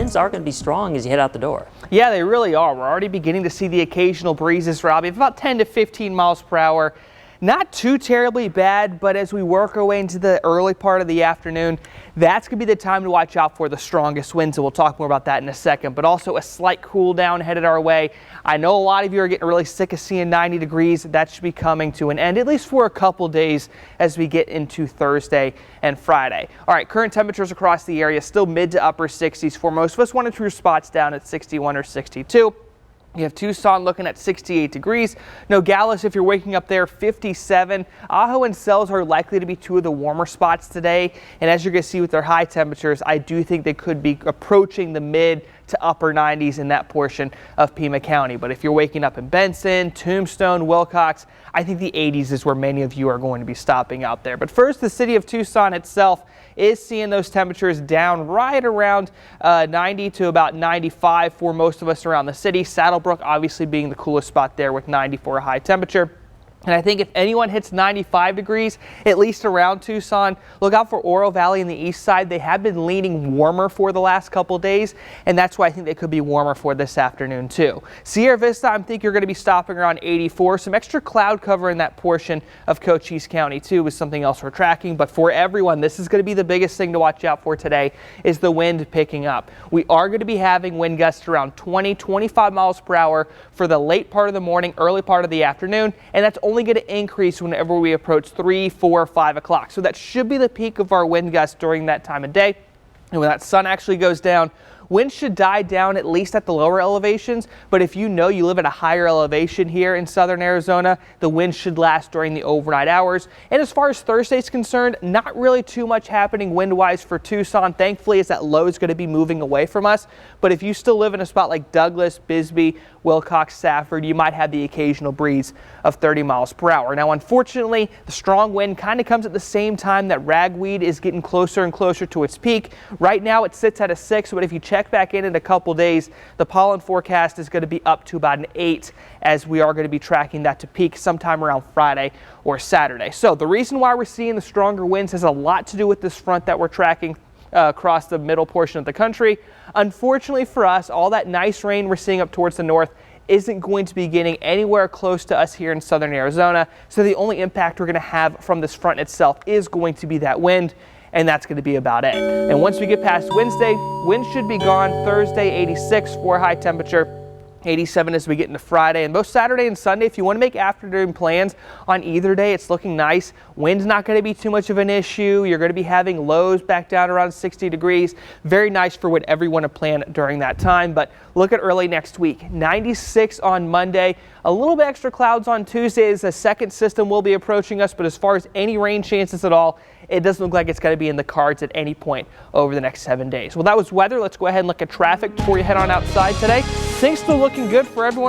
winds are going to be strong as you head out the door. Yeah, they really are. We're already beginning to see the occasional breezes, Robbie, of about 10 to 15 miles per hour. Not too terribly bad, but as we work our way into the early part of the afternoon, that's going to be the time to watch out for the strongest winds, and we'll talk more about that in a second. But also a slight cool down headed our way. I know a lot of you are getting really sick of seeing 90 degrees. That should be coming to an end, at least for a couple days as we get into Thursday and Friday. All right, current temperatures across the area still mid to upper 60s for most of us. 1 or 2 spots down at 61 or 62. You have Tucson looking at 68 degrees. Nogales, if you're waking up there, 57. Ajo and Sells are likely to be 2 of the warmer spots today. And as you're going to see with their high temperatures, I do think they could be approaching the mid to upper 90s in that portion of Pima County. But if you're waking up in Benson, Tombstone, Wilcox, I think the 80s is where many of you are going to be stopping out there. But first, the city of Tucson itself is seeing those temperatures down right around 90 to about 95 for most of us around the city. Saddlebrook obviously being the coolest spot there with 90 for a high temperature. And I think if anyone hits 95 degrees, at least around Tucson, look out for Oro Valley and the east side. They have been leaning warmer for the last couple of days, and that's why I think they could be warmer for this afternoon too. Sierra Vista, I think you're going to be stopping around 84. Some extra cloud cover in that portion of Cochise County too is something else we're tracking. But for everyone, this is going to be the biggest thing to watch out for today is the wind picking up. We are going to be having wind gusts around 20-25 miles per hour for the late part of the morning, early part of the afternoon, and that's only going to increase whenever we approach 3, 4, 5 o'clock. So that should be the peak of our wind gusts during that time of day. And when that sun actually goes down, winds should die down at least at the lower elevations, but if you know you live at a higher elevation here in southern Arizona, the wind should last during the overnight hours. And as far as Thursday's concerned, not really too much happening wind-wise for Tucson, thankfully, as that low is going to be moving away from us. But if you still live in a spot like Douglas, Bisbee, Wilcox, Safford, you might have the occasional breeze of 30 miles per hour. Now, unfortunately, the strong wind kind of comes at the same time that ragweed is getting closer and closer to its peak. Right now, it sits at a 6, but if you check back in a couple days, the pollen forecast is going to be up to about an 8, as we are going to be tracking that to peak sometime around Friday or Saturday. So the reason why we're seeing the stronger winds has a lot to do with this front that we're tracking across the middle portion of the country. Unfortunately for us, all that nice rain we're seeing up towards the north isn't going to be getting anywhere close to us here in southern Arizona. So the only impact we're going to have from this front itself is going to be that wind, and that's going to be about it. And once we get past Wednesday, wind should be gone. Thursday, 86 for high temperature. 87 as we get into Friday, and both Saturday and Sunday, if you want to make afternoon plans on either day, it's looking nice. Wind's not going to be too much of an issue. You're going to be having lows back down around 60 degrees. Very nice for whatever you want to plan during that time. But look at early next week. 96 on Monday. A little bit extra clouds on Tuesday as a second system will be approaching us, but as far as any rain chances at all, it doesn't look like it's going to be in the cards at any point over the next 7 days. Well, that was weather. Let's go ahead and look at traffic before you head on outside today. Things still looking good for everyone